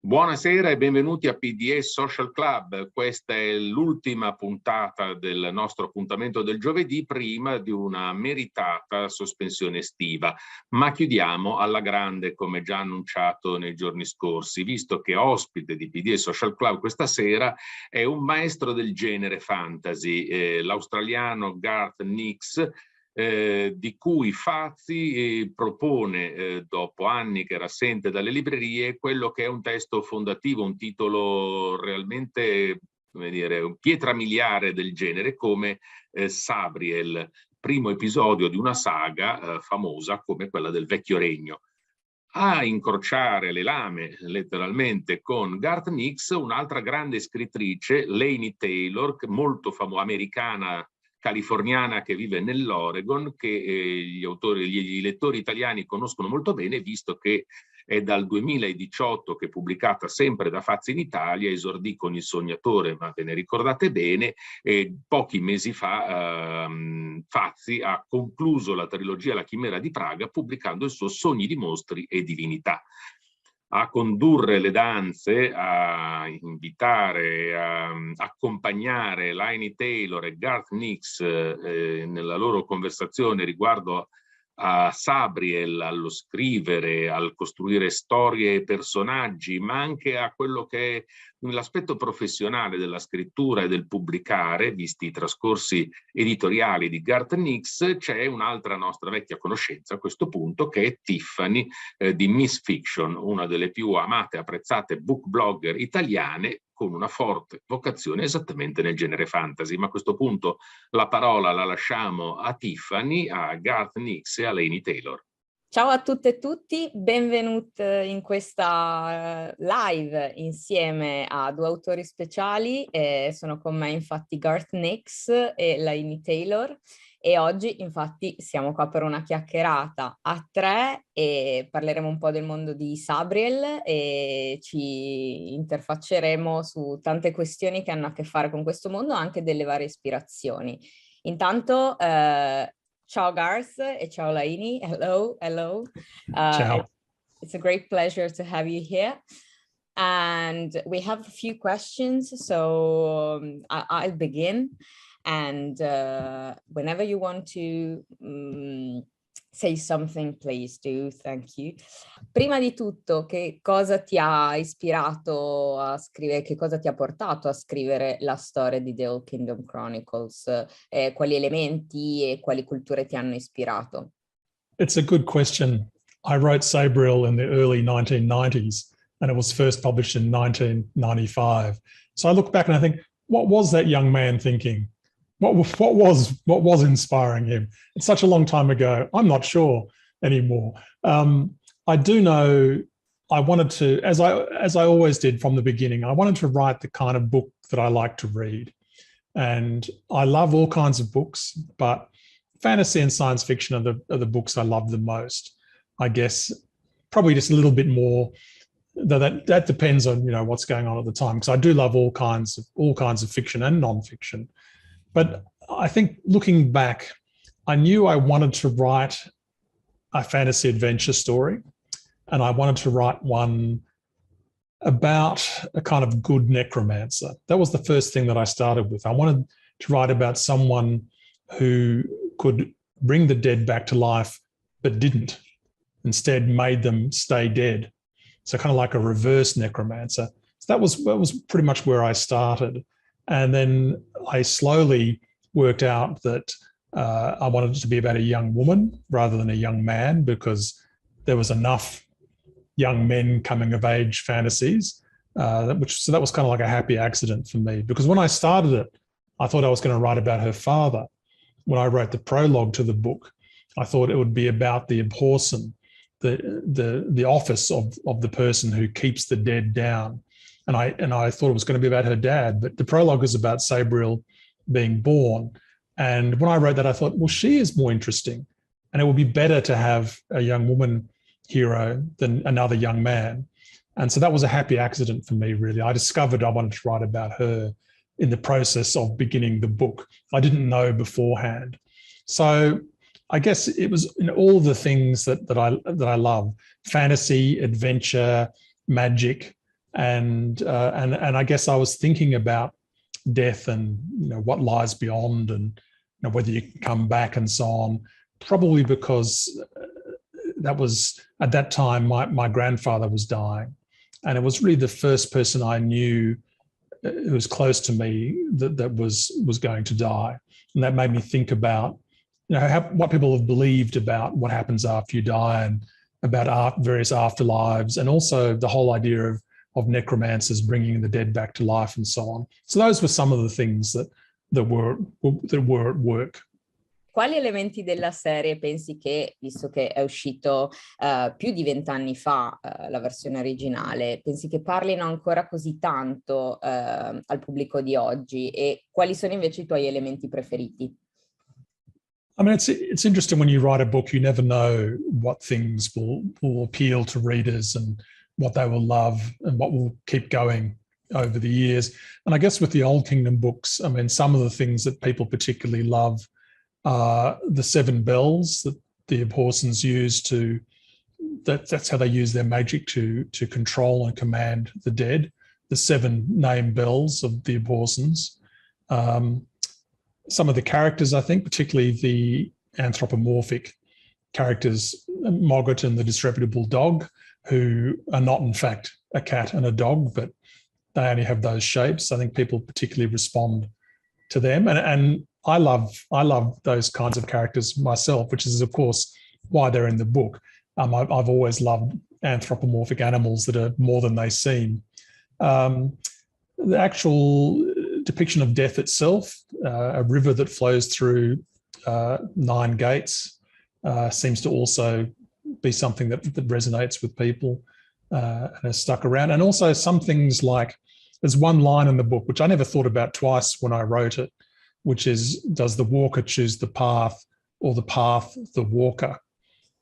Buonasera e benvenuti a PDA Social Club. Questa è l'ultima puntata del nostro appuntamento del giovedì prima di una meritata sospensione estiva, ma chiudiamo alla grande come già annunciato nei giorni scorsi, visto che ospite di PDA Social Club questa sera è un maestro del genere fantasy, l'australiano Garth Nix, di cui Fazi propone, dopo anni che era assente dalle librerie, quello che è un testo fondativo, un titolo realmente, come dire, un pietra miliare del genere, come Sabriel, primo episodio di una saga famosa come quella del Vecchio Regno. A incrociare le lame letteralmente con Garth Nix, un'altra grande scrittrice, Laini Taylor, molto famosa, americana, californiana, che vive nell'Oregon, che gli lettori italiani conoscono molto bene, visto che è dal 2018 che è pubblicata sempre da Fazi in Italia, esordì con Il Sognatore, ma ve ne ricordate bene, e pochi mesi fa Fazi ha concluso la trilogia La Chimera di Praga pubblicando il suo Sogni di mostri e divinità. A condurre le danze, a invitare, a accompagnare Laini Taylor e Garth Nix nella loro conversazione riguardo a Sabriel, allo scrivere, al costruire storie e personaggi, ma anche a quello che è l'aspetto professionale della scrittura e del pubblicare, visti i trascorsi editoriali di Garth Nix. C'è un'altra nostra vecchia conoscenza a questo punto, che è Tiffany di Miss Fiction, una delle più amate e apprezzate book blogger italiane, con una forte vocazione esattamente nel genere fantasy. Ma a questo punto la parola la lasciamo a Tiffany, a Garth Nix e a Laini Taylor. Ciao a tutte e tutti, benvenuti in questa live insieme a due autori speciali. Sono con me infatti Garth Nix e Laini Taylor, e oggi infatti siamo qua per una chiacchierata a tre e parleremo un po' del mondo di Sabriel e ci interfacceremo su tante questioni che hanno a che fare con questo mondo, anche delle varie ispirazioni. Intanto ciao Garth e ciao Laini. Hello, hello. Ciao. It's a great pleasure to have you here. And we have a few questions, so I'll begin. And whenever you want to say something, please do. Thank you. Prima di tutto, che cosa ti ha ispirato a scrivere, che cosa ti ha portato a scrivere la storia di The Old Kingdom Chronicles? Quali elementi e quali culture ti hanno ispirato? It's a good question. I wrote Sabriel in the early 1990s, and it was first published in 1995. So I look back and I think, what was that young man thinking? What was inspiring him? It's such a long time ago. I'm not sure anymore. I do know I wanted to, as I always did from the beginning, I wanted to write the kind of book that I like to read. And I love all kinds of books, but fantasy and science fiction are the books I love the most. I guess probably just a little bit more. That depends on what's going on at the time, because I do love all kinds of fiction and non-fiction. But I think looking back, I knew I wanted to write a fantasy adventure story, and I wanted to write one about a kind of good necromancer. That was the first thing that I started with. I wanted to write about someone who could bring the dead back to life, but didn't. Instead, made them stay dead. So kind of like a reverse necromancer. So that was pretty much where I started. And then I slowly worked out that I wanted it to be about a young woman rather than a young man, because there was enough young men coming of age fantasies, so that was kind of like a happy accident for me. Because when I started it, I thought I was going to write about her father. When I wrote the prologue to the book, I thought it would be about the Abhorsen, the office of the person who keeps the dead down. And I thought it was going to be about her dad, but the prologue is about Sabriel being born. And when I wrote that, I thought, well, she is more interesting, and it would be better to have a young woman hero than another young man. And so that was a happy accident for me, really. I discovered I wanted to write about her in the process of beginning the book. I didn't know beforehand. So I guess it was in all the things that I love: fantasy, adventure, magic, and I guess I was thinking about death and what lies beyond, and whether you can come back and so on. Probably because that was at that time my grandfather was dying, and it was really the first person I knew who was close to me that was going to die, and that made me think about what people have believed about what happens after you die, and about various afterlives, and also the whole idea of necromancers bringing the dead back to life and so on. So those were some of the things that were at work. Quali elementi della serie pensi che, visto che è uscito più di 20 anni fa la versione originale, pensi che parlino ancora così tanto al pubblico di oggi, e quali sono invece i tuoi elementi preferiti? I mean, it's interesting when you write a book, you never know what things will appeal to readers and what they will love and what will keep going over the years. And I guess with the Old Kingdom books, I mean, some of the things that people particularly love are the 7 bells that the Abhorsons use that's how they use their magic to control and command the dead. The 7 name bells of the Abhorsons. Some of the characters, I think, particularly the anthropomorphic characters, Mogget and the disreputable dog, who are not in fact a cat and a dog, but they only have those shapes. I think people particularly respond to them, and I love those kinds of characters myself, which is of course why they're in the book. I've always loved anthropomorphic animals that are more than they seem. The actual depiction of death itself, a river that flows through 9 gates, seems to also be something that resonates with people and has stuck around. And also some things like, there's one line in the book which I never thought about twice when I wrote it, which is, does the walker choose the path or the path the walker?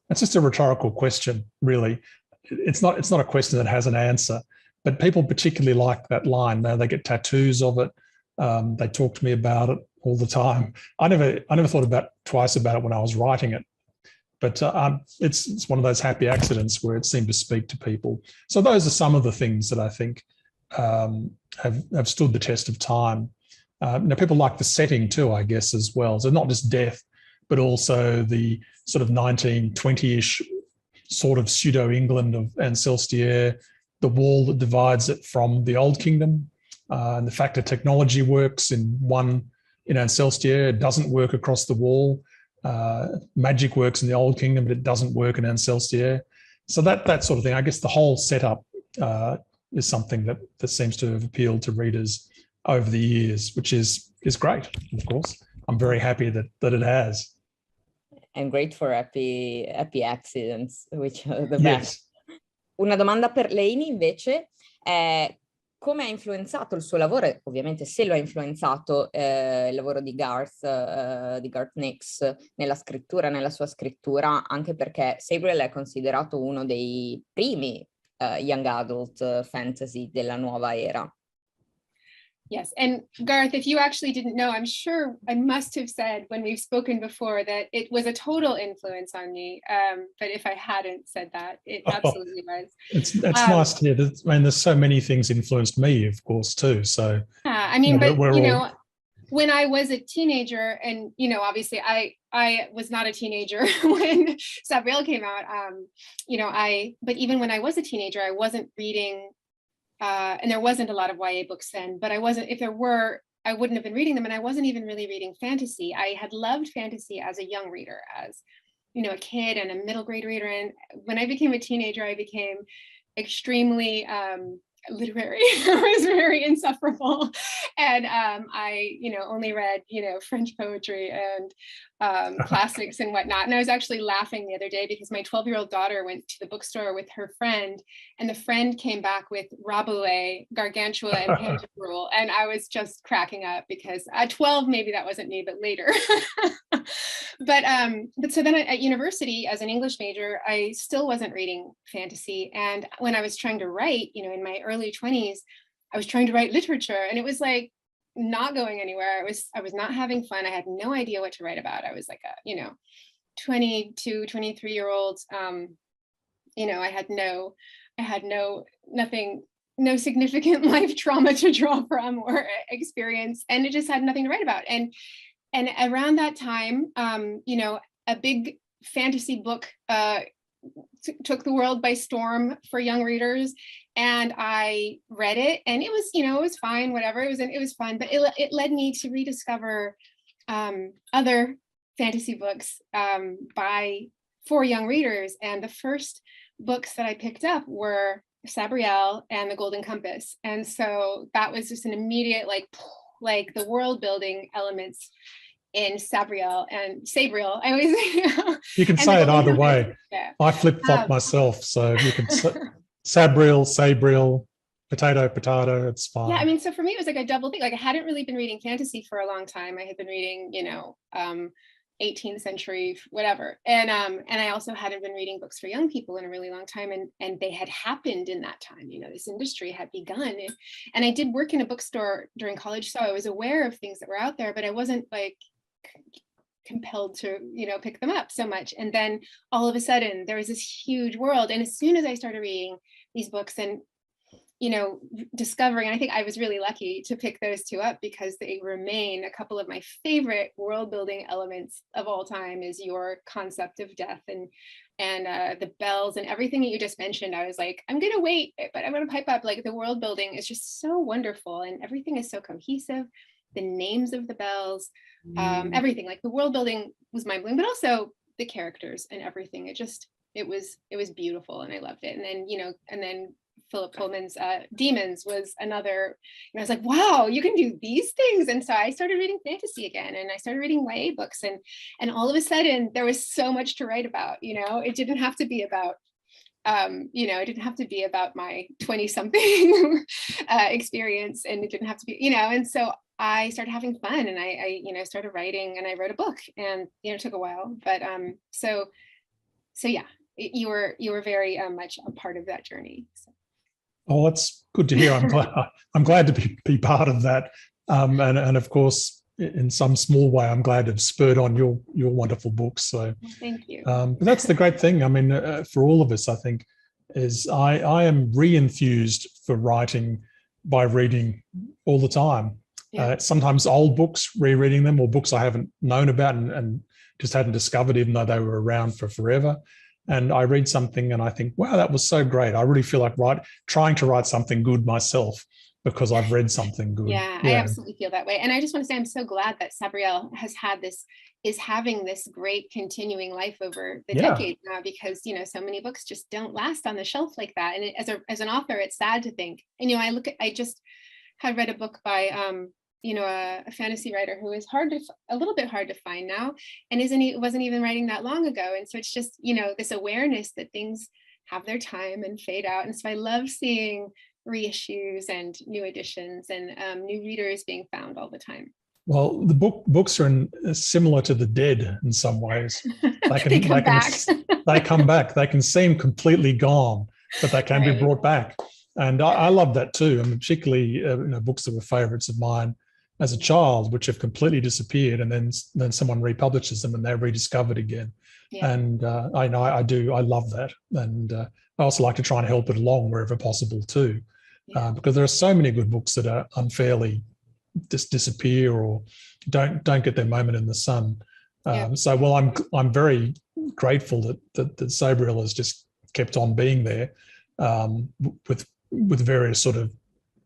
That's just a rhetorical question, really. It's not a question that has an answer, but people particularly like that line. Now they get tattoos of it. They talk to me about it all the time. I never thought twice about it when I was writing it, but it's one of those happy accidents where it seemed to speak to people. So those are some of the things that I think have stood the test of time. People like the setting too, I guess, as well. So not just death, but also the sort of 1920-ish sort of pseudo-England of Ancestiere, the wall that divides it from the Old Kingdom, and the fact that technology works in Ancestiere, it doesn't work across the wall. Magic works in the Old Kingdom, but it doesn't work in Ancestiere. So that sort of thing, I guess the whole setup is something that seems to have appealed to readers over the years, which is great, of course. I'm very happy that it has. And great for happy accidents, which are the Yes. best. Una domanda per Laini invece è: come ha influenzato il suo lavoro, ovviamente se lo ha influenzato, il lavoro di Garth Nix nella sua scrittura, anche perché Sabriel è considerato uno dei primi young adult fantasy della nuova era. Yes, and Garth, if you actually didn't know, I'm sure I must have said when we've spoken before that it was a total influence on me. But if I hadn't said that, it absolutely was. It's nice to hear. There's so many things influenced me, of course, too. So I mean, but when I was a teenager, and obviously I was not a teenager when Sabriel came out. But even when I was a teenager, I wasn't reading. And there wasn't a lot of YA books then, but if there were, I wouldn't have been reading them, and I wasn't even really reading fantasy. I had loved fantasy as a young reader, as a kid and a middle grade reader. And when I became a teenager, I became extremely literary. It was very insufferable, and I only read French poetry and classics and whatnot. And I was actually laughing the other day because my 12-year-old daughter went to the bookstore with her friend, and the friend came back with Rabelais, Gargantua, and Pantagruel, and I was just cracking up because at 12 maybe that wasn't me, but later. But so then at university, as an English major, I still wasn't reading fantasy. And when I was trying to write, in my early 20s, I was trying to write literature, and it was like not going anywhere. I was not having fun. I had no idea what to write about. I was like a 22, 23-year-old. I had nothing no significant life trauma to draw from or experience, and it just had nothing to write about. And around that time, a big fantasy book took the world by storm for young readers, and I read it, and it was, it was fine, whatever. It was fun, but it led me to rediscover other fantasy books for young readers. And the first books that I picked up were Sabriel and The Golden Compass. And so that was just an immediate, like the world building elements in Sabriel. I always you can say it either way. Yeah. I flip-flop myself, so you can Sabriel, potato, it's fine. Yeah, I mean, so for me it was like a double thing. Like I hadn't really been reading fantasy for a long time. I had been reading, 18th century, whatever. And I also hadn't been reading books for young people in a really long time. And they had happened in that time, this industry had begun. And I did work in a bookstore during college, so I was aware of things that were out there, but I wasn't like compelled to, pick them up so much. And then all of a sudden there was this huge world. And as soon as I started reading these books and discovering, and I think I was really lucky to pick those two up because they remain a couple of my favorite world building elements of all time, is your concept of death and the bells and everything that you just mentioned. I was like, I'm going to wait, but I'm going to pipe up. Like the world building is just so wonderful and everything is so cohesive. The names of the bells, everything, like the world building was mind blowing, but also the characters and everything. It was beautiful and I loved it. And then Philip Pullman's Demons was another, I was like, wow, you can do these things. And so I started reading fantasy again, and I started reading YA books, and all of a sudden there was so much to write about. It didn't have to be about it didn't have to be about my 20-something experience, and it didn't have to be, and so I started having fun, and I started writing, and I wrote a book, and it took a while, but so yeah, you were very much a part of that journey. So. Oh, that's good to hear. I'm glad to be part of that, and of course, in some small way, I'm glad to have spurred on your wonderful books. So, thank you. But that's the great thing. I mean, for all of us, I think, is I am re-enthused for writing by reading all the time. Yeah. Sometimes old books, rereading them, or books I haven't known about and just hadn't discovered, even though they were around for forever. And I read something and I think, wow, that was so great. I really feel like trying to write something good myself because I've read something good. Yeah, I absolutely feel that way. And I just want to say, I'm so glad that Sabriel is having this great continuing life over the decades now, because, so many books just don't last on the shelf like that. And as an author, it's sad to think. And, I just had read a book by, a fantasy writer who is a little bit hard to find now, and wasn't even writing that long ago. And so it's just, this awareness that things have their time and fade out. And so I love seeing reissues and new editions and new readers being found all the time. Well, the books are similar to the dead in some ways. They come back. They come back. They can seem completely gone, but they can be brought back. And I love that too. I mean, particularly books that were favorites of mine as a child, which have completely disappeared, and then someone republishes them and they're rediscovered again. Yeah. And I love that. And I also like to try and help it along wherever possible too, because there are so many good books that are unfairly disappear or don't get their moment in the sun. So, well, I'm very grateful that Sabriel has just kept on being there with various sort of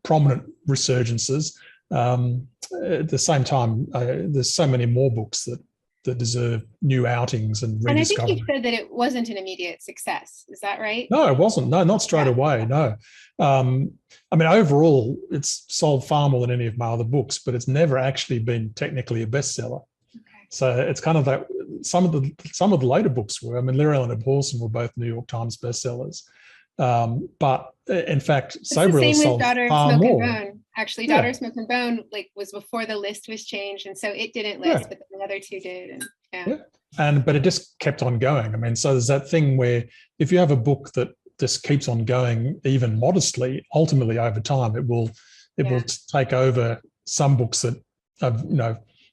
prominent resurgences. At the same time, there's so many more books that deserve new outings and rediscovery. And I think you said that it wasn't an immediate success. Is that right? No, it wasn't. No, not straight away. No. I mean, overall, it's sold far more than any of my other books, but it's never actually been technically a bestseller. Okay. So it's kind of that some of the later books were. I mean, Lyra and Abhorsen were both New York Times bestsellers. But in fact, Sabriel sold far more. Actually, Daughter of Smoke and Bone was before the list was changed, and so it didn't list, but the other two did. But it just kept on going. I mean, so there's that thing where if you have a book that just keeps on going, even modestly, ultimately over time, it will take over some books that have,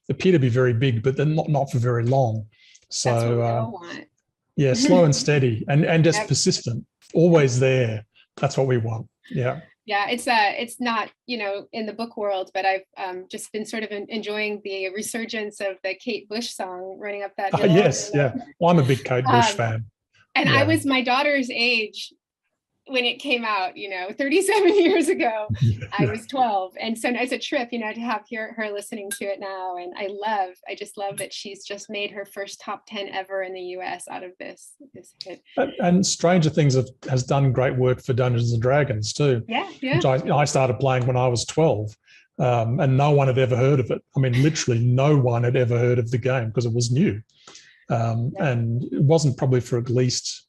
appear to be very big, but they're not for very long. So that's what we all want. Yeah, slow and steady, and just persistent, always there. That's what we want. Yeah. Yeah, it's not, in the book world, but I've just been sort of enjoying the resurgence of the Kate Bush song, Running Up That Hill. Yes, yeah. Well, I'm a big Kate Bush fan. And I was my daughter's age when it came out, 37 years ago. I was 12. And so it's a trip, to have her listening to it now. And I just love that she's just made her first top 10 ever in the US out of this hit. And Stranger Things has done great work for Dungeons and Dragons too. Yeah. Which I started playing when I was 12. And no one had ever heard of it. I mean, literally no one had ever heard of the game because it was new. And it wasn't probably for at least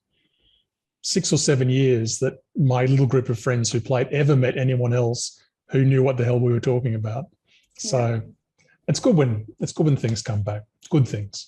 6 or 7 years that my little group of friends who played ever met anyone else who knew what the hell we were talking about. So it's good when things come back. Good things.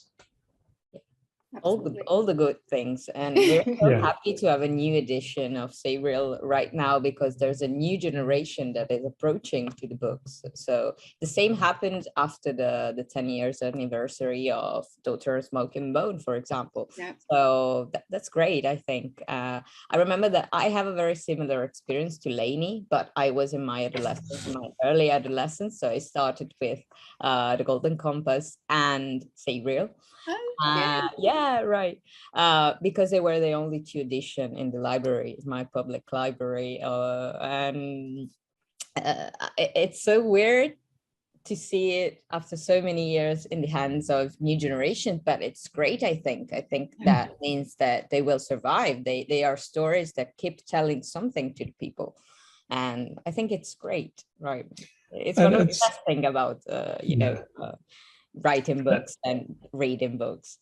All the good things, and we're so happy to have a new edition of Sabriel right now, because there's a new generation that is approaching to the books. So the same happened after the 10 years anniversary of Daughter Smoke and Bone, for example. So that's great. I think I remember that I have a very similar experience to Laini, but I was in my early adolescence, so I started with The Golden Compass and Sabriel. Because they were the only 2 editions in the library, my public library, and it's so weird to see it after so many years in the hands of new generation, but it's great. I think that means that they will survive. They are stories that keep telling something to the people, and I think it's great, right? It's one of the best things about writing books and reading books.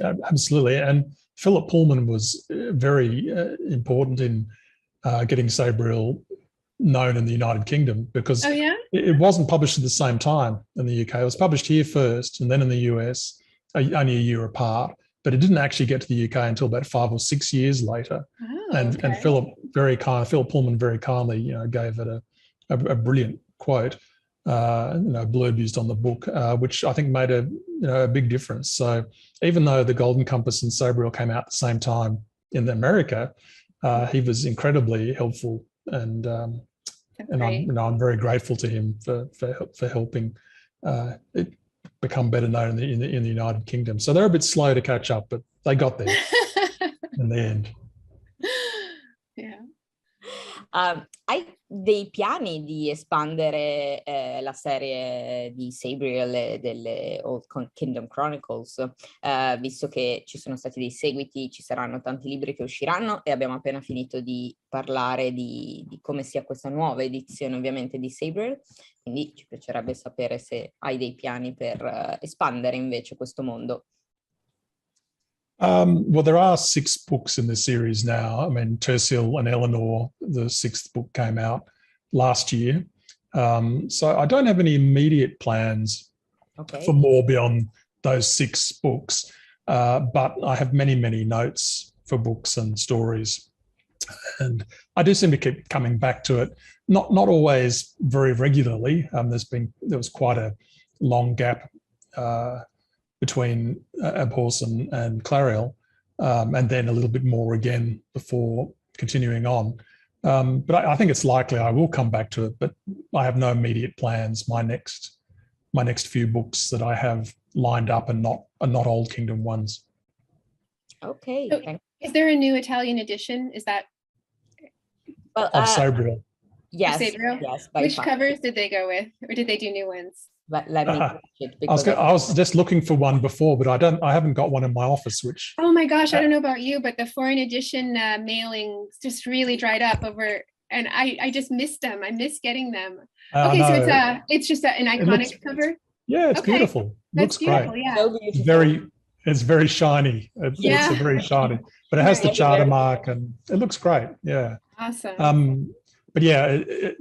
Absolutely. And Philip Pullman was very important in getting Sabriel known in the United Kingdom, because it wasn't published at the same time in the UK. It was published here first and then in the US, only a year apart, but it didn't actually get to the UK until about 5 or 6 years later. And Philip Pullman very kindly, gave it a brilliant quote, blurb used on the book, which I think made a big difference. So even though The Golden Compass and Sabriel came out at the same time in America, he was incredibly helpful, and I'm very grateful to him for helping it become better known in the United Kingdom. So they're a bit slow to catch up, but they got there in the end. Hai dei piani di espandere la serie di Sabriel e delle Old Kingdom Chronicles, visto che ci sono stati dei seguiti, ci saranno tanti libri che usciranno e abbiamo appena finito di parlare di come sia questa nuova edizione ovviamente di Sabriel, quindi ci piacerebbe sapere se hai dei piani per espandere invece questo mondo. Well, there are 6 books in the series now. I mean, Tersil and Eleanor, the 6th book came out last year. So I don't have any immediate plans for more beyond those 6 books, but I have many, many notes for books and stories. And I do seem to keep coming back to it, not always very regularly. There was quite a long gap between Abhorse and Clariel, and then a little bit more again before continuing on. But I think it's likely I will come back to it, but I have no immediate plans. My next few books that I have lined up are not Old Kingdom ones. Okay. So is there a new Italian edition? Is that of Sabriel? Yes. Sabriel? Yes. Which covers did they go with, or did they do new ones? Let me it I was just looking for one before, but I haven't got one in my office. Which oh my gosh, I don't know about you, but the foreign edition mailings just really dried up over, and I just missed them. I miss getting them. Okay, so it's just an iconic cover. Yeah, it's beautiful. Looks beautiful, great. Yeah. So beautiful. It's very shiny. It's very shiny, but it has the charter mark, and it looks great. Yeah. Awesome. But yeah,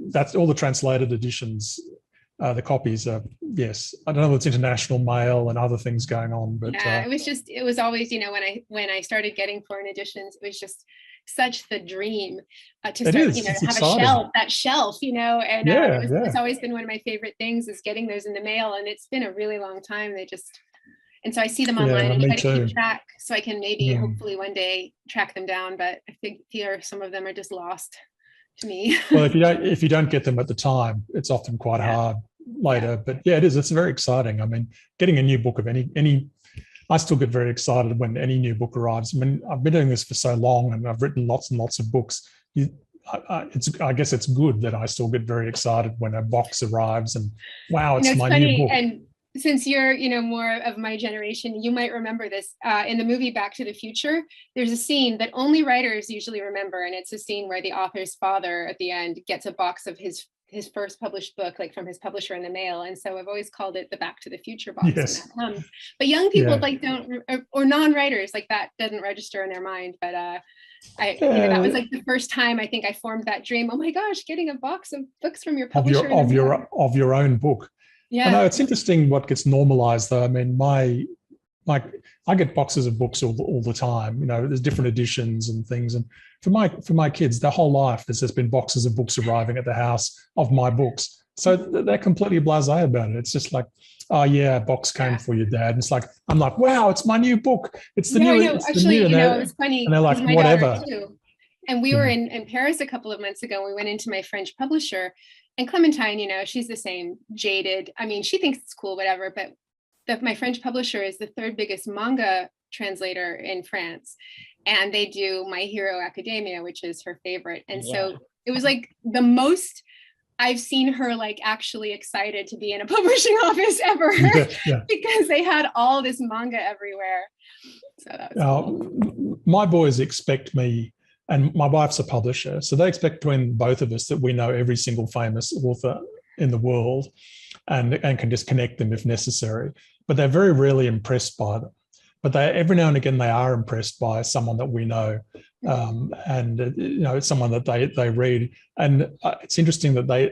that's all the translated editions. The copies are, yes, I don't know if it's international mail and other things going on, but it was always, when I started getting foreign editions, it was just such the dream to start, have exciting. that shelf, and it's always been one of my favorite things is getting those in the mail, and it's been a really long time. And so I see them online and try to keep track so I can maybe hopefully one day track them down, but I think some of them are just lost. to me. Well, if you don't get them at the time, it's often quite hard later. Yeah. But yeah, it is. It's very exciting. I mean, getting a new book of any, I still get very excited when any new book arrives. I mean, I've been doing this for so long, and I've written lots and lots of books. I guess it's good that I still get very excited when a box arrives and wow, it's my new book. And since you're, more of my generation, you might remember this in the movie Back to the Future. There's a scene that only writers usually remember, and it's a scene where the author's father at the end gets a box of his first published book, like from his publisher in the mail. And so I've always called it the Back to the Future box. Yes. When that comes. But young people don't, or non-writers, like that doesn't register in their mind. But that was like the first time I think I formed that dream. Oh my gosh, getting a box of books from your publisher of your own book. Yeah. I know it's interesting what gets normalized though. I mean, I get boxes of books all the time. There's different editions and things. And for my kids, their whole life, there's just been boxes of books arriving at the house of my books. So they're completely blasé about it. It's just like, oh yeah, a box came for your dad. And it's like, I'm like, wow, it's my new book. It's the new. Actually, it was funny. And they're like, whatever. Too. And we were in Paris a couple of months ago. We went into my French publisher, and Clementine, she's the same, jaded. I mean, she thinks it's cool, whatever. But my French publisher is the third biggest manga translator in France, and they do My Hero Academia, which is her favorite. And so it was like the most I've seen her like actually excited to be in a publishing office ever because they had all this manga everywhere. So that was cool. My boys expect me, and my wife's a publisher, so they expect between both of us that we know every single famous author in the world and can just connect them if necessary. But they're very rarely impressed by them. But every now and again they are impressed by someone that we know, and it's someone that they read. And it's interesting that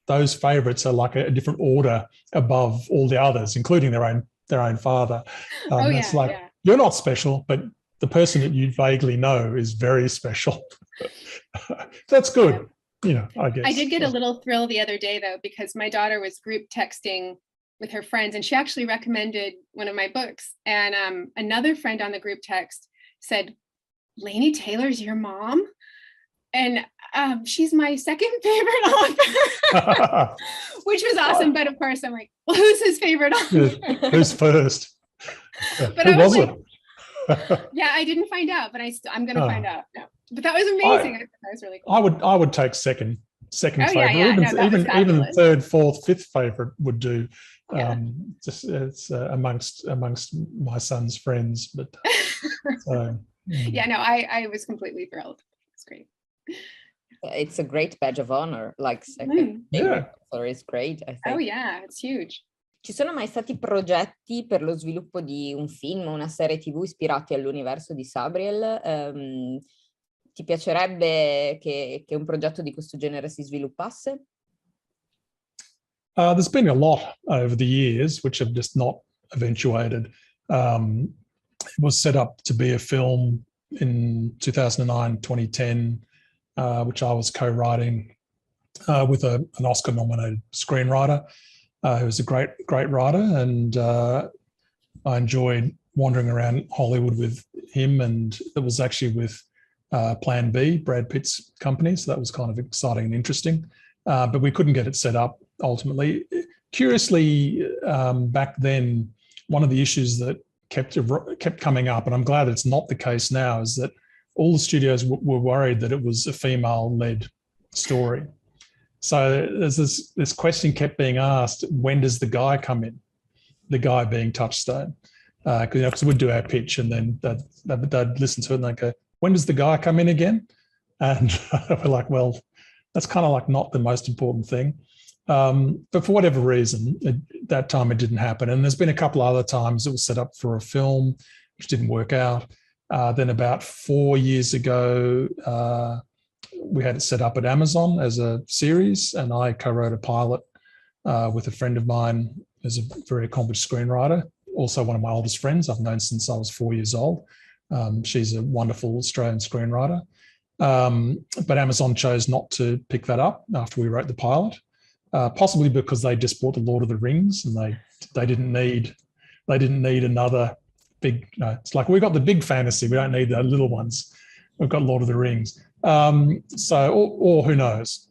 those favourites are like a different order above all the others, including their own father. It's like you're not special, but the person that you vaguely know is very special. That's good. I guess. I did get a little thrill the other day though, because my daughter was group texting with her friends, and she actually recommended one of my books. And another friend on the group text said, Laini Taylor's your mom? And she's my second favorite author, which was awesome. But of course, I'm like, well, who's his favorite author? Who's first? But who was it? Yeah, I didn't find out, but I'm going to find out. No. But that was amazing. That was really cool. I would take second favorite. Even third, fourth, fifth favorite would do. It's amongst my son's friends, but I was completely thrilled. It's great. It's a great badge of honor, like second favorite author is great, I think. Oh yeah, it's huge. Ci sono mai stati progetti per lo sviluppo di un film o una serie TV ispirati all'universo di Sabriel? Ti piacerebbe che un progetto di questo genere si sviluppasse? There's been a lot over the years which have just not eventuated. It was set up to be a film in 2009, 2010, which I was co-writing with an Oscar-nominated screenwriter who was a great writer, and I enjoyed wandering around Hollywood with him, and it was actually with Plan B, Brad Pitt's company, so that was kind of exciting and interesting. But we couldn't get it set up ultimately. Curiously, back then, one of the issues that kept coming up, and I'm glad it's not the case now, is that all the studios were worried that it was a female-led story. So there's this question kept being asked: when does the guy come in? The guy being Touchstone, because we'd do our pitch, and then they'd listen to it and they'd go, "When does the guy come in again?" And we're like, "Well, that's kind of like not the most important thing." But for whatever reason, that time it didn't happen. And there's been a couple other times it was set up for a film, which didn't work out. Then about 4 years ago, we had it set up at Amazon as a series, and I co-wrote a pilot with a friend of mine who's a very accomplished screenwriter, also one of my oldest friends I've known since I was 4 years old. She's a wonderful Australian screenwriter. But Amazon chose not to pick that up after we wrote the pilot, possibly because they just bought the Lord of the Rings, and they didn't need another big. It's like, we got the big fantasy, we don't need the little ones. We've got Lord of the Rings. Or who knows,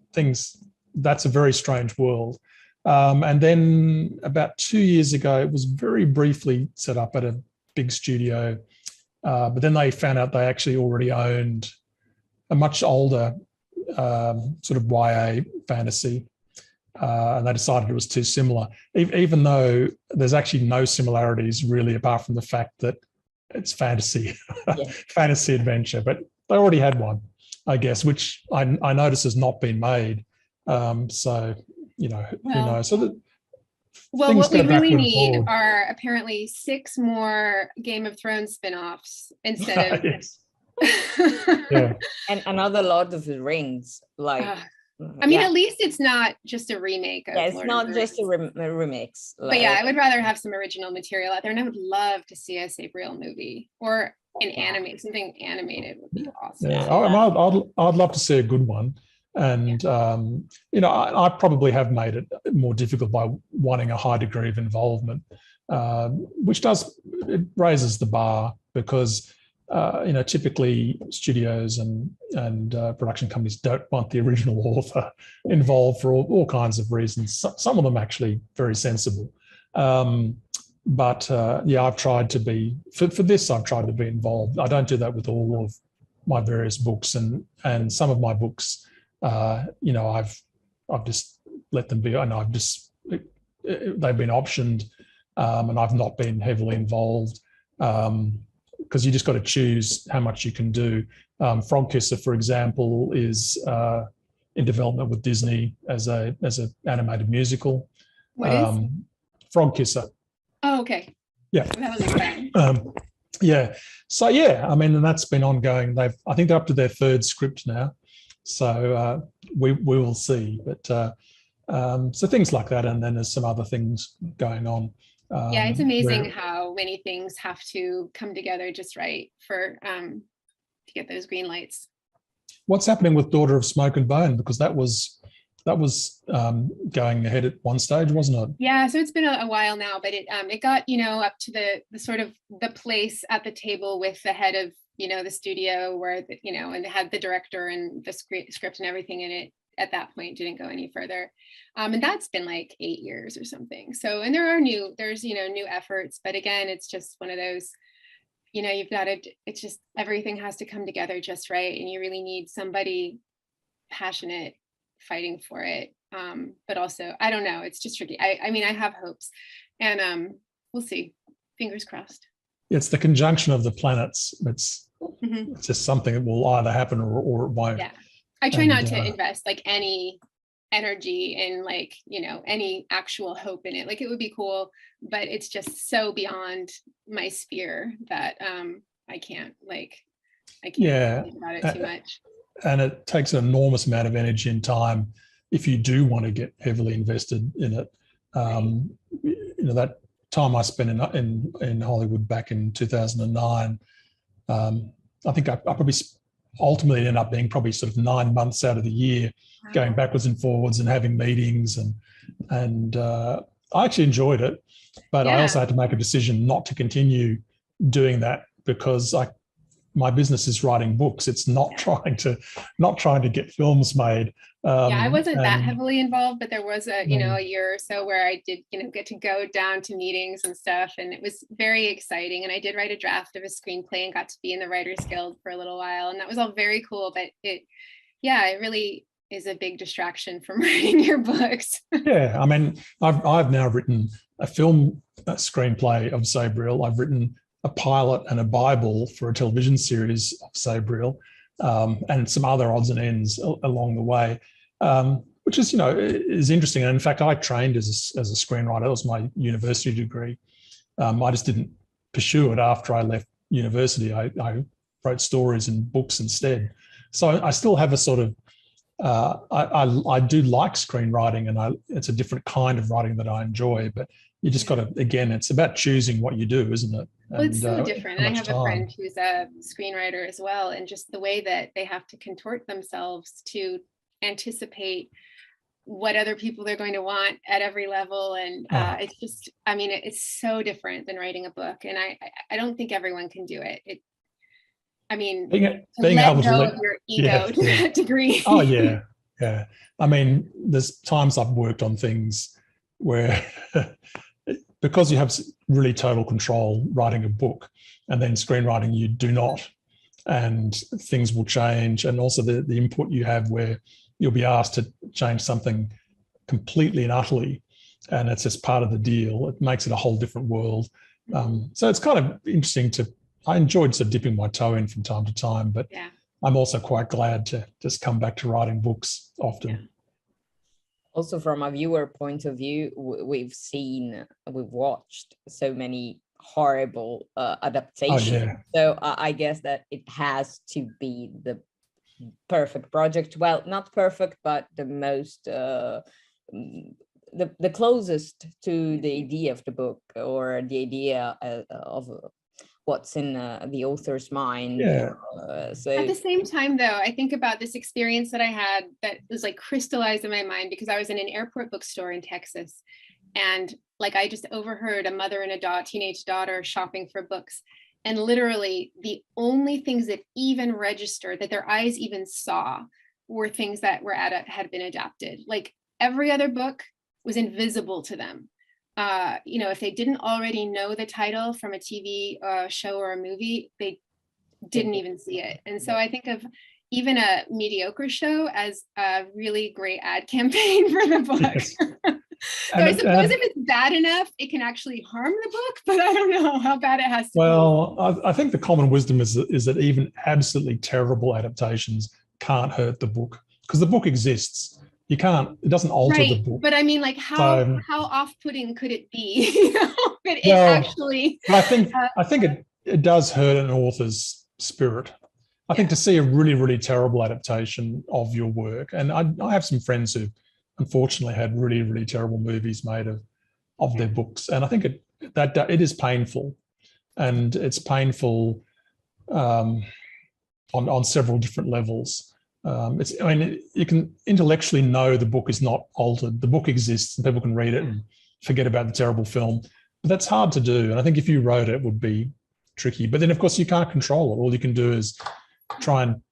that's a very strange world. And then about 2 years ago, it was very briefly set up at a big studio, but then they found out they actually already owned a much older sort of YA fantasy, and they decided it was too similar, even though there's actually no similarities really, apart from the fact that it's fantasy, fantasy adventure. But they already had one, I guess, which I notice has not been made. So, who knows? So what we really need are apparently 6 more Game of Thrones spin-offs instead of... Yes. Yeah. And another Lord of the Rings, at least it's not just a remake of it's Lord not of the just Rings. a remix. But I would rather have some original material out there, and I would love to see a Sabriel movie or something animated would be awesome. I'd love to see a good one. And I probably have made it more difficult by wanting a high degree of involvement, which raises the bar, because typically studios and production companies don't want the original author involved for all kinds of reasons. Some of them actually very sensible. But I've tried to be, for this, I've tried to be involved. I don't do that with all of my various books, and some of my books, I've just let them be, and they've been optioned, and I've not been heavily involved, because you just got to choose how much you can do. Frog Kisser, for example, is in development with Disney as an animated musical. What is? Frog Kisser. Oh, okay. Yeah. That was exciting. So and that's been ongoing. I think they're up to their 3rd script now. So we will see. But so things like that, and then there's some other things going on. It's amazing how many things have to come together just right for to get those green lights. What's happening with Daughter of Smoke and Bone? Because that was going ahead at one stage, wasn't it? Yeah, so it's been a while now, but it got up to the sort of the place at the table with the head of the studio, where and it had the director and the script and everything in it. At that point, didn't go any further, and that's been like 8 years or something. So, and there's new efforts, but again, it's just one of those, you've got to. It's just everything has to come together just right, and you really need somebody passionate fighting for it. But also, I don't know, it's just tricky. I mean, I have hopes, and we'll see. Fingers crossed. It's the conjunction of the planets. It's just something that will either happen or it won't. Yeah. I try not to invest like any energy in any actual hope in it. Like, it would be cool, but it's just so beyond my sphere that I can't think about it too much. And it takes an enormous amount of energy and time if you do want to get heavily invested in it. That time I spent in Hollywood back in 2009, I think I probably ultimately ended up being probably sort of 9 months out of the year, going backwards and forwards and having meetings, and I actually enjoyed it, but I also had to make a decision not to continue doing that, because my business is writing books. It's not trying to get films made. I wasn't that heavily involved, but there was a year or so where I did get to go down to meetings and stuff, and it was very exciting. And I did write a draft of a screenplay and got to be in the Writers Guild for a little while, and that was all very cool. But it really is a big distraction from writing your books. Yeah, I mean, I've now written a screenplay of Sabriel. I've written a pilot and a Bible for a television series of Sabriel, and some other odds and ends along the way, which is interesting. And in fact, I trained as a screenwriter. That was my university degree. I just didn't pursue it after I left university. I wrote stories and books instead. So I still have a sort of, I do like screenwriting, and it's a different kind of writing that I enjoy, but you just got to, again, it's about choosing what you do, isn't it? Well, it's so different. And I have a friend who's a screenwriter as well, and just the way that they have to contort themselves to anticipate what other people they're going to want at every level. And it's just, I mean, it's so different than writing a book. And I don't think everyone can do it. I mean, being let able go to of your ego to that degree. Oh yeah. I mean, there's times I've worked on things where because you have really total control writing a book, and then screenwriting you do not, and things will change, and also the input you have where you'll be asked to change something completely and utterly, and it's just part of the deal. It makes it a whole different world. So it's kind of interesting I enjoyed sort of dipping my toe in from time to time, but I'm also quite glad to just come back to writing books often. Yeah. Also, from a viewer point of view, we've watched so many horrible adaptations. So I guess that it has to be the perfect project. Well, not perfect, but the most the closest to the idea of the book, or the idea of what's in the author's mind. So at the same time, though, I think about this experience that I had that was like crystallized in my mind, because I was in an airport bookstore in Texas, and like I just overheard a mother and a teenage daughter shopping for books, and literally the only things that even registered, that their eyes even saw, were things that had been adapted. Like every other book was invisible to them. If they didn't already know the title from a TV show or a movie, they didn't even see it. And so I think of even a mediocre show as a really great ad campaign for the book. So I suppose if it's bad enough, it can actually harm the book, but I don't know how bad it has to be. Well, I think the common wisdom is that even absolutely terrible adaptations can't hurt the book, because the book exists. It doesn't alter the book. But I mean, like how off-putting could it be? I think it does hurt an author's spirit. I think to see a really, really terrible adaptation of your work, and I have some friends who unfortunately had really, really terrible movies made of their books, and I think it is painful, and it's painful on several different levels. You can intellectually know the book is not altered. The book exists and people can read it and forget about the terrible film. But that's hard to do. And I think if you wrote it, it would be tricky. But then, of course, you can't control it. All you can do is try and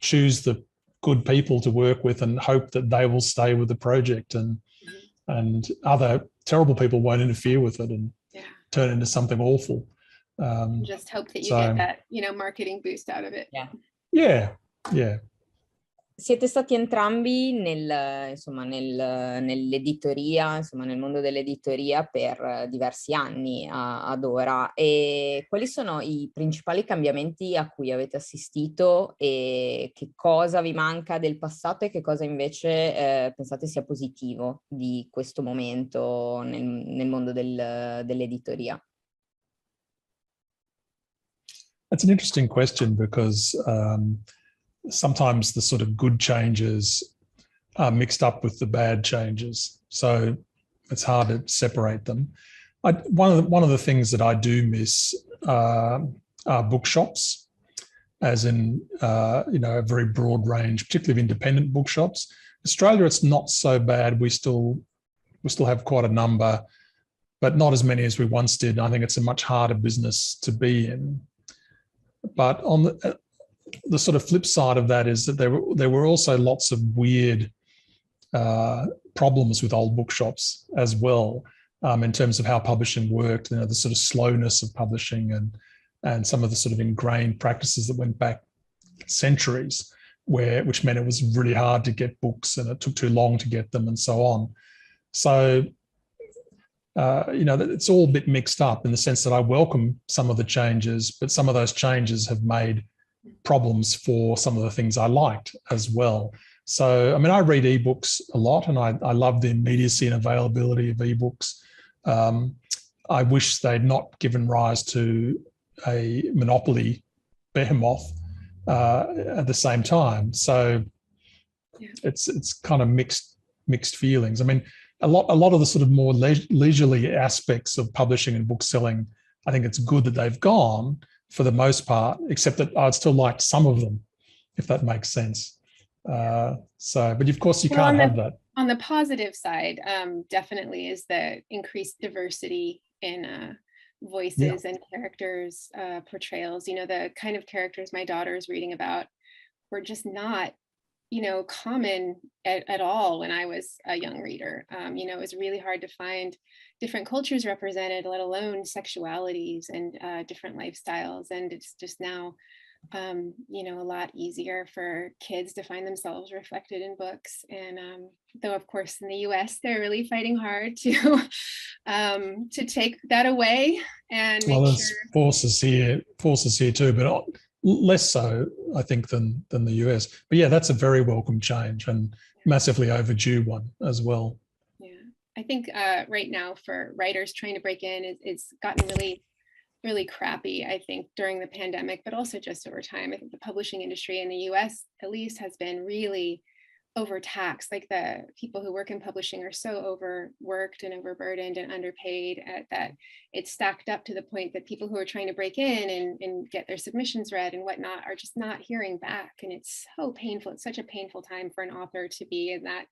choose the good people to work with and hope that they will stay with the project, and other terrible people won't interfere with it and turn it into something awful. Just hope that you get that, marketing boost out of it. Yeah. Siete stati entrambi nell'editoria, nel mondo dell'editoria per diversi anni ad ora. E quali sono i principali cambiamenti a cui avete assistito, e che cosa vi manca del passato e che cosa invece pensate sia positivo di questo momento nel mondo dell'editoria? That's an interesting question, because sometimes the sort of good changes are mixed up with the bad changes, so it's hard to separate them. One of the things that I do miss are bookshops, as in a very broad range, particularly of independent bookshops. Australia, it's not so bad. We still have quite a number, but not as many as we once did. I think it's a much harder business to be in. But on the sort of flip side of that is that there were also lots of weird problems with old bookshops as well, in terms of how publishing worked, the sort of slowness of publishing and some of the sort of ingrained practices that went back centuries, which meant it was really hard to get books and it took too long to get them and so on. So, it's all a bit mixed up in the sense that I welcome some of the changes, but some of those changes have made problems for some of the things I liked as well. So, I read ebooks a lot, and I love the immediacy and availability of ebooks. I wish they'd not given rise to a monopoly behemoth at the same time. So it's kind of mixed feelings. A lot of the sort of more leisurely aspects of publishing and book selling, I think it's good that they've gone for the most part, except that I'd still like some of them, if that makes sense. But of course you can't have that. On the positive side, definitely is the increased diversity in voices and characters, portrayals. You know, the kind of characters my daughter's reading about were just not, you know, common at all when I was a young reader. You know, it was really hard to find different cultures represented, let alone sexualities and different lifestyles. And it's just now, you know, a lot easier for kids to find themselves reflected in books. And though, of course, in the US, they're really fighting hard to take that away and make there's sure. forces here too, but less so, I think, than the US. But yeah, that's a very welcome change and massively overdue one as well. Yeah, I think right now for writers trying to break in, it's gotten really crappy, I think, during the pandemic, but also just over time. I think the publishing industry in the US, at least, has been really overtaxed. Like, the people who work in publishing are so overworked and overburdened and underpaid that it's stacked up to the point that people who are trying to break in and get their submissions read and whatnot are just not hearing back. And it's so painful. It's such a painful time for an author to be in that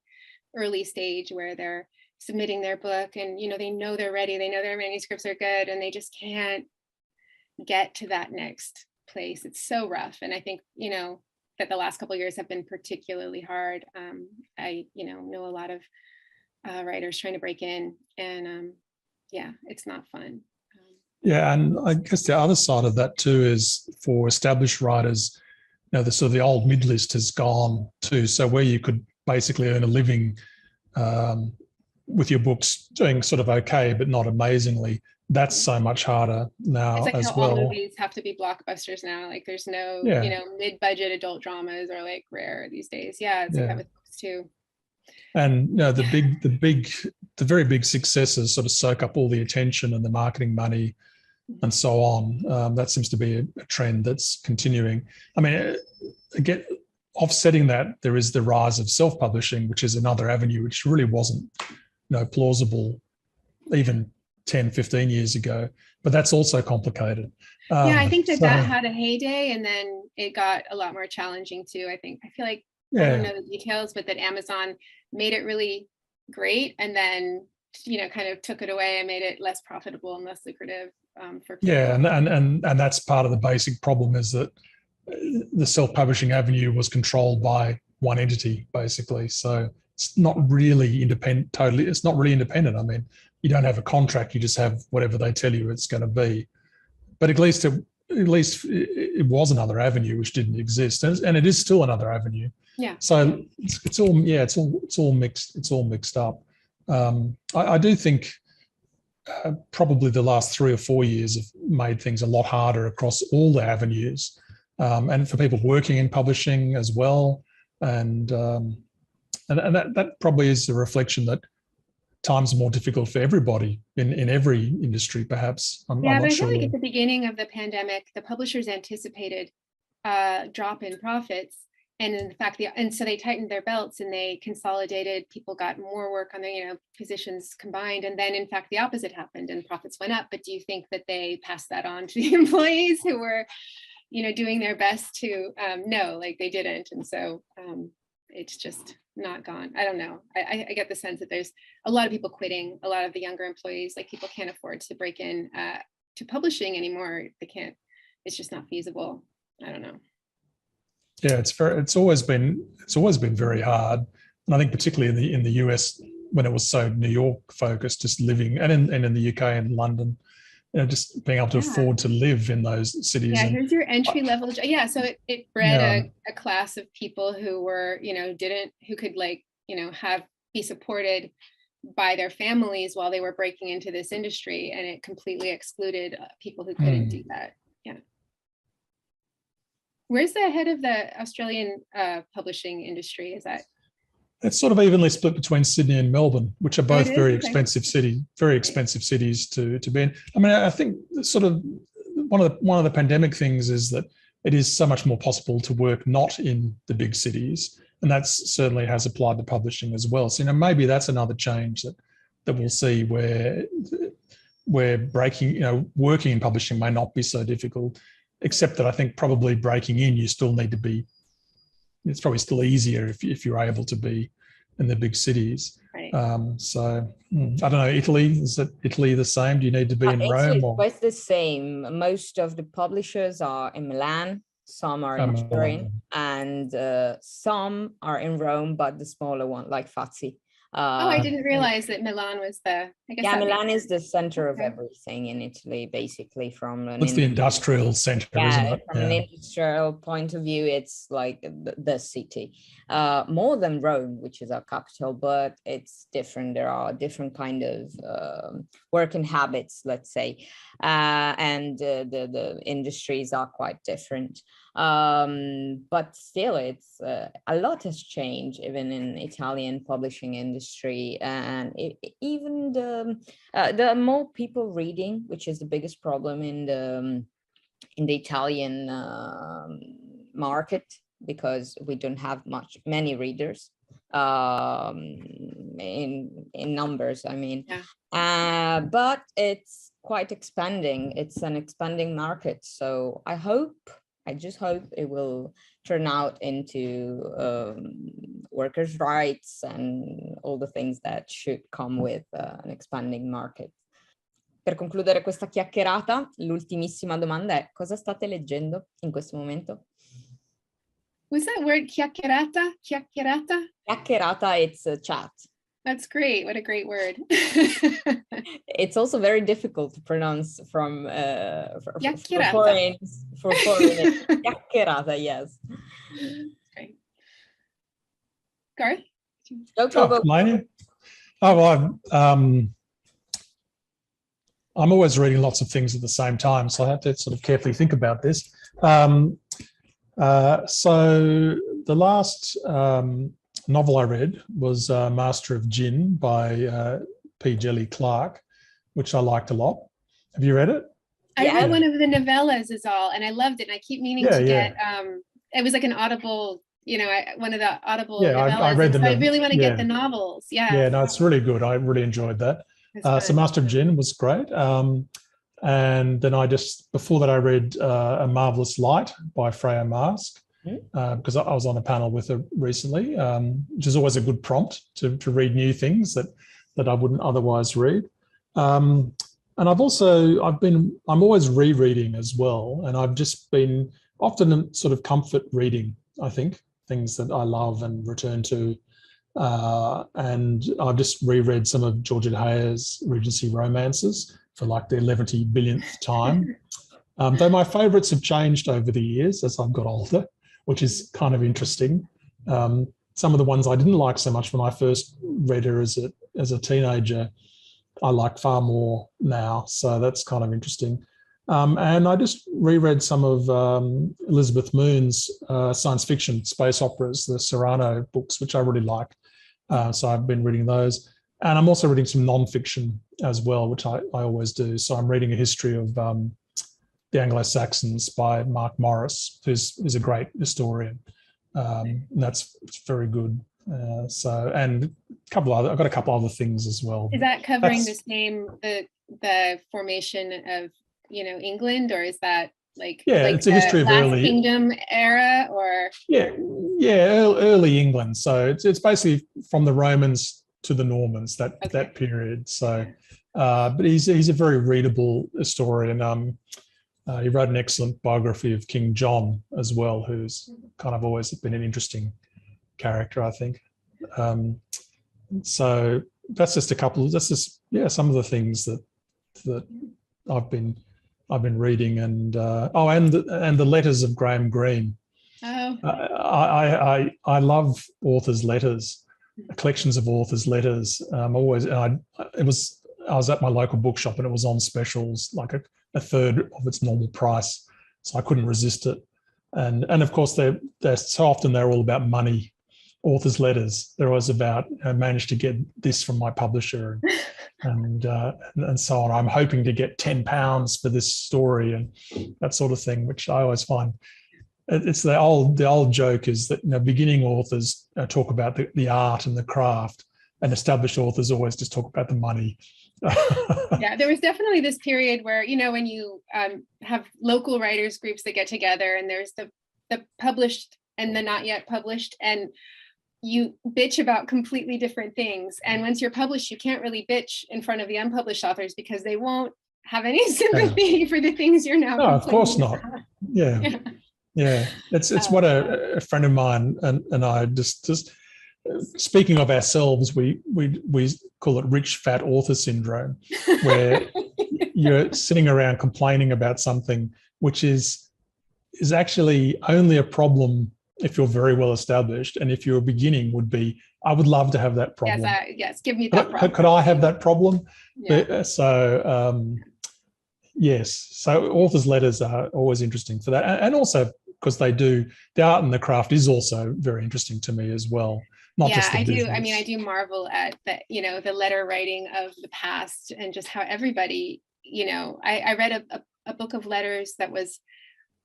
early stage where they're submitting their book and, you know they're ready, they know their manuscripts are good, and they just can't get to that next place. It's so rough. And I think, you know, that the last couple of years have been particularly hard. I, you know a lot of writers trying to break in, and yeah, it's not fun. Yeah, and I guess the other side of that too is for established writers, you know, the sort of the old mid list has gone too. So where you could basically earn a living with your books doing sort of okay, but not amazingly, that's so much harder now. It's like as how well. all movies have to be blockbusters now. Like, there's no, you know, mid-budget adult dramas are like rare these days. Yeah, it's like that with books too. And you know, the very big successes sort of soak up all the attention and the marketing money and so on. That seems to be a trend that's continuing. I mean, again, offsetting that, there is the rise of self-publishing, which is another avenue which really wasn't, you know, plausible even 10, 15 years ago, but that's also complicated. Yeah, I think that had a heyday, and then it got a lot more challenging too. I feel like, I don't know the details, but that Amazon made it really great, and then, you know, kind of took it away and made it less profitable and less lucrative for people. Yeah, and that's part of the basic problem, is that the self-publishing avenue was controlled by one entity, basically. So it's not really independent. Totally, it's not really independent. I mean, you don't have a contract; you just have whatever they tell you it's going to be. But at least it was another avenue which didn't exist, and it is still another avenue. Yeah. So it's all mixed up. I do think probably the last 3 or 4 years have made things a lot harder across all the avenues, and for people working in publishing as well. And that probably is a reflection that times are more difficult for everybody in every industry, perhaps. I'm but not I sure. feel like at the beginning of the pandemic, the publishers anticipated a drop in profits. And in fact, and so they tightened their belts and they consolidated. People got more work on their, you know, positions combined. And then, in fact, the opposite happened and profits went up. But do you think that they passed that on to the employees who were, you know, doing their best to? No, like they didn't. And so it's just not gone. I don't know. I get the sense that there's a lot of people quitting, a lot of the younger employees, like people can't afford to break in to publishing anymore. They can't, it's just not feasible. I don't know. Yeah, it's always been very hard. And I think particularly in the US, when it was so New York focused, just living, and in the UK and London, you know, just being able to afford to live in those cities. Yeah, here's your entry level. Yeah, so it bred a class of people who were, you know, who could, like, you know, be supported by their families while they were breaking into this industry, and it completely excluded people who couldn't do that. Yeah. Where's the head of the Australian publishing industry? Is that? It's sort of evenly split between Sydney and Melbourne, which are both very expensive cities to be in. I mean, I think sort of one of the pandemic things is that it is so much more possible to work not in the big cities, and that certainly has applied to publishing as well. So, you know, maybe that's another change that we'll see where breaking, you know, working in publishing may not be so difficult, except that I think probably breaking in, you still need to be. It's probably still easier if you're able to be in the big cities. Right. So I don't know, Italy, is it Italy the same? Do you need to be in Rome? It's always the same. Most of the publishers are in Milan, some are in Turin, and some are in Rome, but the smaller one, like Fazi. I didn't realize that Milan was Milan is the center of everything in Italy, basically. It's the industrial center, isn't it? From an industrial point of view, it's like the city, more than Rome, which is our capital, but it's different. There are different kind of working habits, let's say, and the industries are quite different. But still, it's a lot has changed even in Italian publishing industry, and even the more people reading, which is the biggest problem in the Italian market, because we don't have many readers in numbers, I mean. But it's quite expanding. It's an expanding market, so I just hope it will turn out into workers' rights and all the things that should come with an expanding market. Per concludere questa chiacchierata, l'ultimissima domanda è: cosa state leggendo in questo momento? Was that word chiacchierata? Chiacchierata? Chiacchierata, it's a chat. That's great. What a great word. It's also very difficult to pronounce for foreigners. Chiacchierata, yes. Okay. Garth? Go. Laini? Oh, well, I'm always reading lots of things at the same time, so I have to sort of carefully think about this. So the last novel I read was Master of Gin by P. Jelly Clark, which I liked a lot. Have you read it? I read one of the novellas is all, and I loved it. And I keep meaning to get, it was like an Audible, one of the Audible novellas. I read them. So I really want to get the novels. Yeah, no, it's really good. I really enjoyed that. So Master of Gin was great. And then before that I read A Marvelous Light by Freya Marsk, because I was on a panel with her recently, which is always a good prompt to read new things that I wouldn't otherwise read. And I'm always rereading as well. And I've just been often sort of comfort reading, I think, things that I love and return to. And I've just reread some of Georgette Heyer's Regency romances for like the 11th billionth time. Though my favourites have changed over the years as I've got older, which is kind of interesting. Some of the ones I didn't like so much when I first read her as a teenager, I like far more now. So that's kind of interesting. And I just reread some of Elizabeth Moon's science fiction space operas, the Cyrano books, which I really like. So I've been reading those. And I'm also reading some non-fiction as well, which I always do. So I'm reading a history of the Anglo-Saxons by Mark Morris, who's a great historian. And it's very good. And I've got a couple other things as well. Is that covering the formation of England, or is that it's a history of early Kingdom era, or early England? So it's basically from the Romans to the Normans, that period. So, but he's a very readable historian. He wrote an excellent biography of King John as well, who's kind of always been an interesting character, I think. So that's just some of the things that I've been reading, and the letters of Graham Greene. I love authors' letters, collections of authors' letters. I was at my local bookshop and it was on specials, like a third of its normal price, so I couldn't resist it. And of course they're so often they're all about money. Authors' letters, they're always about, I managed to get this from my publisher and so on. I'm hoping to get £10 for this story and that sort of thing, which I always find. It's the old joke is that beginning authors talk about the art and the craft, and established authors always just talk about the money. Yeah, there was definitely this period where, when you have local writers groups that get together, and there's the published and the not yet published, and you bitch about completely different things. And once you're published, you can't really bitch in front of the unpublished authors because they won't have any sympathy for the things you're now. No, of course not. Yeah. It's what a friend of mine and I just speaking of ourselves, we call it rich fat author syndrome, where you're sitting around complaining about something which is actually only a problem if you're very well established, and if you're beginning would be, I would love to have that problem. Yes, give me that problem. Could I have that problem? Yeah. So yes, so authors' letters are always interesting for that, and also because the art and the craft is also very interesting to me as well. Not just the business. I mean, I do marvel at the letter writing of the past and just how everybody, I read a book of letters that was,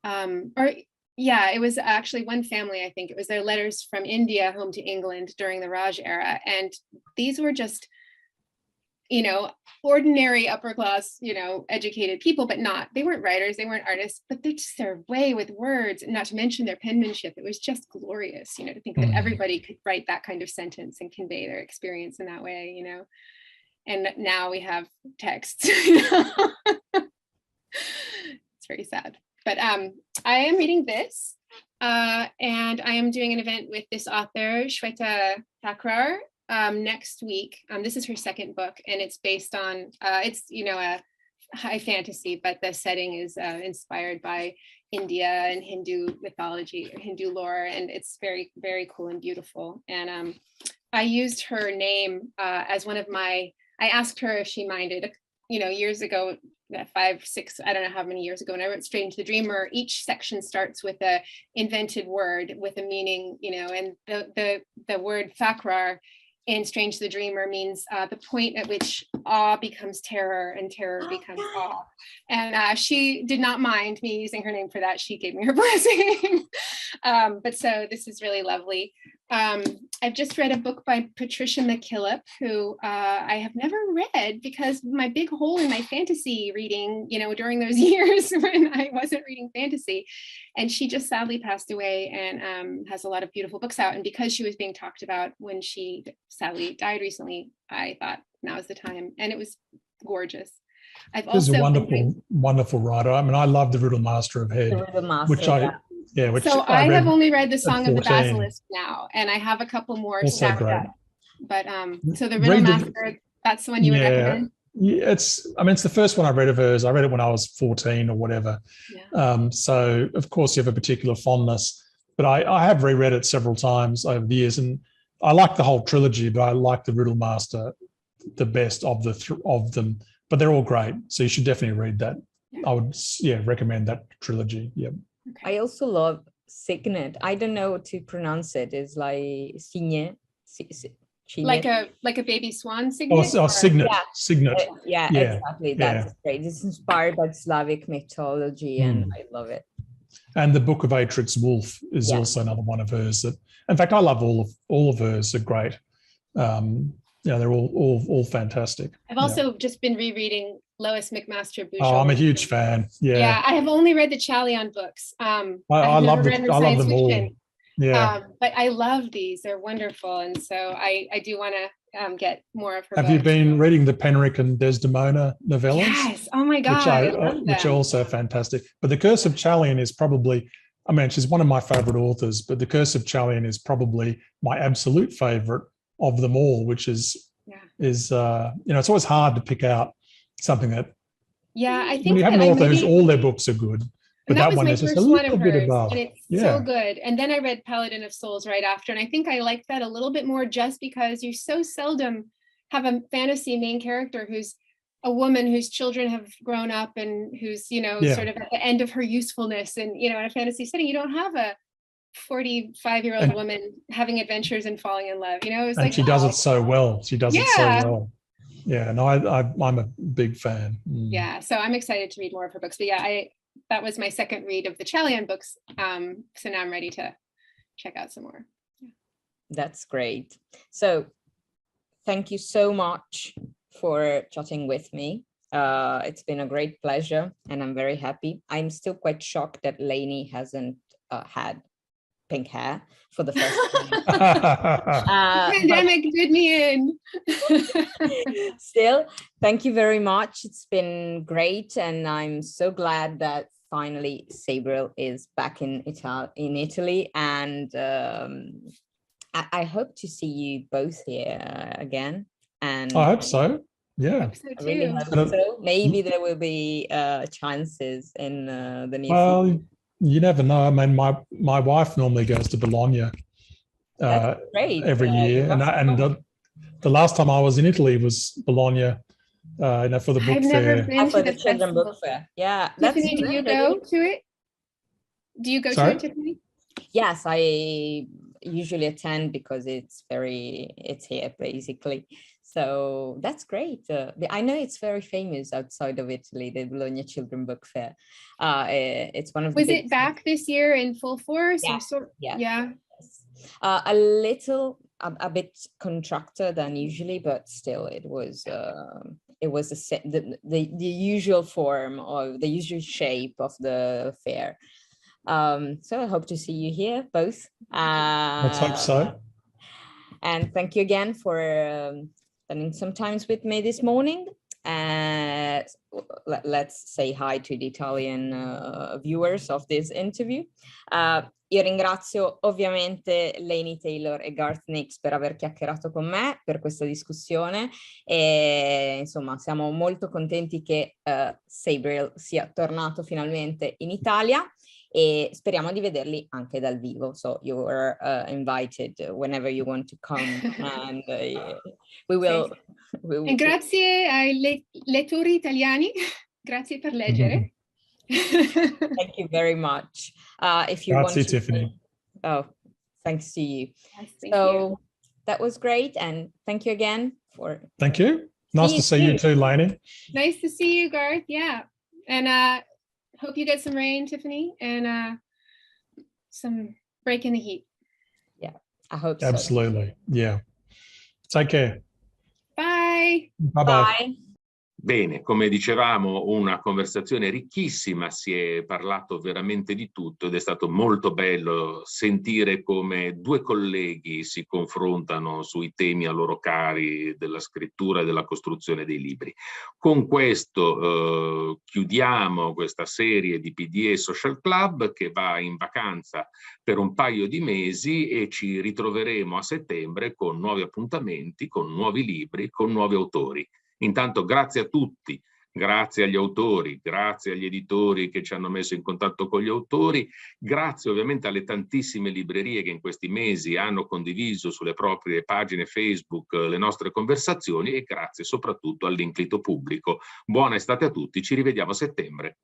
it was actually one family, I think it was their letters from India home to England during the Raj era. And these were just, ordinary upper class, educated people, but they weren't writers, they weren't artists, but they're just their way with words, and not to mention their penmanship. It was just glorious, to think that everybody could write that kind of sentence and convey their experience in that way, And now we have texts, It's very sad. But I am reading this, and I am doing an event with this author, Shweta Thakrar, next week. This is her second book, and it's based on, it's, a high fantasy, but the setting is inspired by India and Hindu mythology, or Hindu lore, and it's very, very cool and beautiful. And I used her name as one of my, I asked her if she minded, years ago, 5, 6, I don't know how many years ago, when I wrote Strange the Dreamer, each section starts with a invented word with a meaning, and the word Thakrar in Strange the Dreamer means the point at which awe becomes terror and terror becomes awe. And she did not mind me using her name for that. She gave me her blessing. But so this is really lovely. I've just read a book by Patricia McKillop, who I have never read because my big hole in my fantasy reading, during those years when I wasn't reading fantasy. And she just sadly passed away, and has a lot of beautiful books out. And because she was being talked about when she sadly died recently, I thought now is the time. And it was gorgeous. She's a wonderful writer. I mean, I love The Riddle Master of Head, which I have only read The Song of the Basilisk now, and I have a couple more stacked up. But so The Riddle Master, that's the one you would recommend? Yeah, it's the first one I read of hers. I read it when I was 14 or whatever. Yeah. So of course you have a particular fondness, but I have reread it several times over the years, and I like the whole trilogy, but I like The Riddle Master the best of them. But they're all great, so you should definitely read that. Yeah. I would recommend that trilogy. Yeah. Okay. I also love Signet. I don't know how to pronounce it. It's like Signet. Like a baby swan signet? Signet. Yeah. Signet. Yeah, exactly. That's great. It's inspired by Slavic mythology, and I love it. And the Book of Atrix Wolf is also another one of hers. That, in fact, I love all of hers. Are great. They're all fantastic. I've also just been rereading Lois McMaster Bujold. Oh, I'm a huge fan. Yeah, I have only read the Chalion books. I love them all. Yeah, but I love these. They're wonderful, and so I do want to get more of her. Have you been reading the Penrick and Desdemona novellas? Yes. Oh my God, which are also fantastic. But The Curse of Chalion is probably, she's one of my favorite authors, but The Curse of Chalion is probably my absolute favorite of them all, which is it's always hard to pick out something that I think when you have an author whose all their books are good, but that one is just a little bit above. And it's so good. And then I read Paladin of Souls right after, and I think I liked that a little bit more just because you so seldom have a fantasy main character who's a woman whose children have grown up and who's sort of at the end of her usefulness, and in a fantasy setting you don't have a 45-year-old woman having adventures and falling in love. It's and she does it so well. She does it so well. Yeah, no, I'm a big fan. Yeah, so I'm excited to read more of her books. But that was my second read of the Chalion books. So now I'm ready to check out some more. Yeah. That's great. So thank you so much for chatting with me. It's been a great pleasure, and I'm very happy. I'm still quite shocked that Laini hasn't had pink hair for the first time. Pandemic did me in. Still, thank you very much. It's been great, and I'm so glad that finally Sabriel is back in Italy, and I hope to see you both here again. And I hope so. Yeah, I really hope so. Maybe there will be chances in the near future. Well, you never know. I mean, my wife normally goes to Bologna every year, and the last time I was in Italy was Bologna, for the book I've fair. never been to the children's book fair. Yeah, Tiffany, do you go to it? Do you go to it, Tiffany? Yes, I usually attend because it's here basically. So that's great. I know it's very famous outside of Italy, the Bologna Children Book Fair. It's one of the. Was it back this year in full force? Yeah. Yeah. Yes. A bit contracted than usually, but still, it was the usual form or the usual shape of the fair. So I hope to see you here both. Let's hope so. And thank you again for spending some time with me this morning. Let's say hi to the Italian viewers of this interview. Io ringrazio ovviamente Laini Taylor e Garth Nix per aver chiacchierato con me per questa discussione, e insomma siamo molto contenti che Sabriel sia tornato finalmente in Italia e speriamo di vederli anche dal vivo. So you are invited whenever you want to come, and we will. E grazie ai lettori italiani, grazie per leggere. Thank you very much. If you Grazie, want to, Tiffany. Oh, thanks to you. Yes, thank you. That was great, and thank you again for. Thank you. Nice to see you too, Laini. Nice to see you, Garth. Yeah, and hope you get some rain, Tiffany, and some break in the heat. Yeah, I hope so. Absolutely. Yeah. Take care. Bye. Bye-bye. Bene, come dicevamo, una conversazione ricchissima, si è parlato veramente di tutto ed è stato molto bello sentire come due colleghi si confrontano sui temi a loro cari della scrittura e della costruzione dei libri. Con questo chiudiamo questa serie di PDE Social Club che va in vacanza per un paio di mesi e ci ritroveremo a settembre con nuovi appuntamenti, con nuovi libri, con nuovi autori. Intanto grazie a tutti, grazie agli autori, grazie agli editori che ci hanno messo in contatto con gli autori, grazie ovviamente alle tantissime librerie che in questi mesi hanno condiviso sulle proprie pagine Facebook le nostre conversazioni, e grazie soprattutto all'inclito pubblico. Buona estate a tutti, ci rivediamo a settembre.